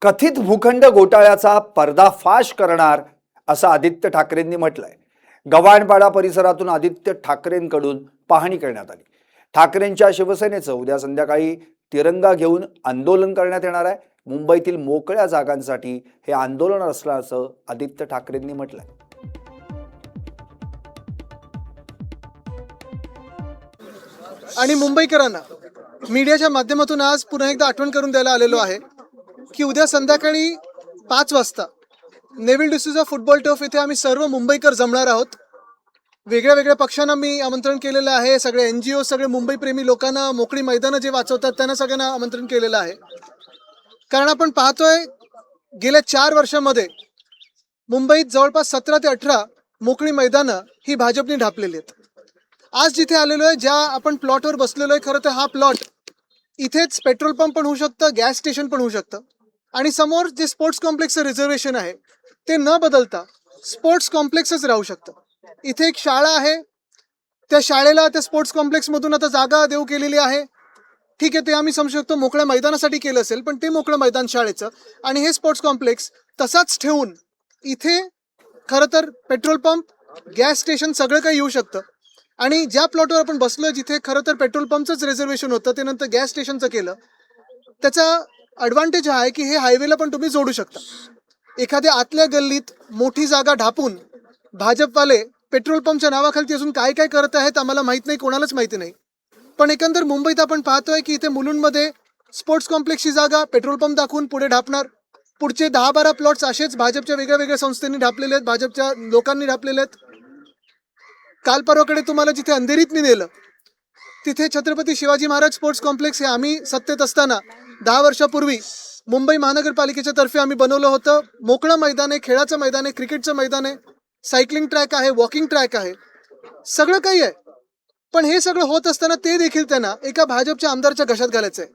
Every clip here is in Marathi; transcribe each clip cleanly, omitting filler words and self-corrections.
कथित भूखंड घोटाळ्याचा पर्दाफाश करणार असं आदित्य ठाकरेंनी म्हटलंय. गव्हाणपाडा परिसरातून आदित्य ठाकरेंकडून पाहणी करण्यात आली. ठाकरेंच्या शिवसेनेचं उद्या संध्याकाळी तिरंगा घेऊन आंदोलन करण्यात येणार आहे. मुंबईतील मोकळ्या जागांसाठी हे आंदोलन असल्याचं आदित्य ठाकरेंनी म्हटलंय. आणि मुंबईकरांना मीडियाच्या माध्यमातून आज पुन्हा एकदा आठवण करून द्यायला आलेलो आहे की उद्या संध्याकाळी 5 वाजता नेव्हिल डिसूजा फुटबॉल टर्फ इथे आम्ही सर्व मुंबईकर जमणार आहोत. वेगळ्या वेगळ्या पक्षांना मी आमंत्रण केलेलं आहे. सगळे NGO, सगळे मुंबईप्रेमी लोकांना, मोकळी मैदानं जे वाचवतात त्यांना सगळ्यांना आमंत्रण केलेलं आहे. कारण आपण पाहतोय गेल्या 4 वर्षांमध्ये मुंबईत जवळपास 17 ते 18 मोकळी मैदानं ही भाजपने ढापलेली आहेत. आज जिथे आलेलो आहे, ज्या आपण प्लॉटवर बसलेलो आहे, खरं तर हा प्लॉट इथेच पेट्रोल पंप पण होऊ शकतं, गॅस स्टेशन पण होऊ शकतं. आणि समोर जे स्पोर्ट्स कॉम्प्लेक्सचं रिझर्वेशन आहे ते न बदलता स्पोर्ट्स कॉम्प्लेक्सच राहू शकतं. इथे एक शाळा आहे, त्या शाळेला त्या स्पोर्ट्स कॉम्प्लेक्समधून आता जागा देऊ केलेली आहे. ठीक आहे, ते आम्ही समजू शकतो मोकळ्या मैदानासाठी केलं असेल, पण ते मोकळं मैदान शाळेचं आणि हे स्पोर्ट्स कॉम्प्लेक्स तसाच ठेवून इथे खरं तर पेट्रोल पंप, गॅस स्टेशन सगळं काही येऊ शकतं. आणि ज्या प्लॉटवर आपण बसलो जिथे खरं तर पेट्रोल पंपचंच रिझर्वेशन होतं, ते नंतर गॅस स्टेशनचं केलं. त्याचा ॲडव्हान्टेज हा आहे की हे हायवेला पण तुम्ही जोडू शकता. एखाद्या आतल्या गल्लीत मोठी जागा ढापून भाजपवाले पेट्रोल पंपच्या नावाखाली अजून काय काय करत आहेत आम्हाला माहीत नाही, कोणालाच माहिती नाही. पण एकंदर मुंबईत आपण पाहतोय की इथे मुलुंडमध्ये स्पोर्ट्स कॉम्प्लेक्सची जागा पेट्रोल पंप दाखवून पुढे ढापणार. पुढचे 10-12 प्लॉट्स असेच भाजपच्या वेगळ्या वेगळ्या संस्थांनी ढापलेले आहेत, भाजपच्या लोकांनी ढापलेले आहेत. काल परवाकडे तुम्हाला जिथे अंधेरीतनी नेलं तिथे छत्रपती शिवाजी महाराज स्पोर्ट्स कॉम्प्लेक्स हे आम्ही सत्तेत असताना 10 वर्षापूर्वी मुंबई महानगरपालिकेच्या तर्फे आम्ही बनवलं होतं. मोकळं मैदान आहे, खेळाचं मैदान आहे, क्रिकेटचं मैदान आहे, सायकलिंग ट्रॅक आहे, वॉकिंग ट्रॅक आहे, सगळं काही आहे. पण हे सगळं होत असताना ते देखील त्यांना एका भाजपच्या आमदारच्या घशात घालायचं आहे.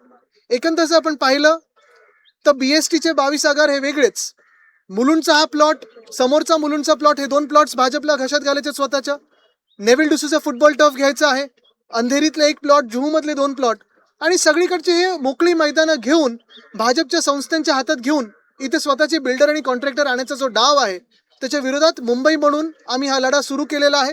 एकंदर जर आपण पाहिलं तर BSTचे 22 आगार हे वेगळेच, मुलुंडचा हा प्लॉट, समोरचा मुलुंडचा प्लॉट, हे 2 प्लॉट्स भाजपला घशात घालायचे स्वतःच्या. नेव्हिल डिसूजा फुटबॉल टर्फ घ्यायचा आहे, अंधेरीतले 1 प्लॉट, जुहूमधले 2 प्लॉट आणि सगळीकडचे हे मोकळी मैदानं घेऊन भाजपच्या संस्थांच्या हातात घेऊन इथे स्वतःचे बिल्डर आणि कॉन्ट्रॅक्टर आणण्याचा जो डाव आहे त्याच्या विरोधात मुंबई म्हणून आम्ही हा लढा सुरू केलेला आहे.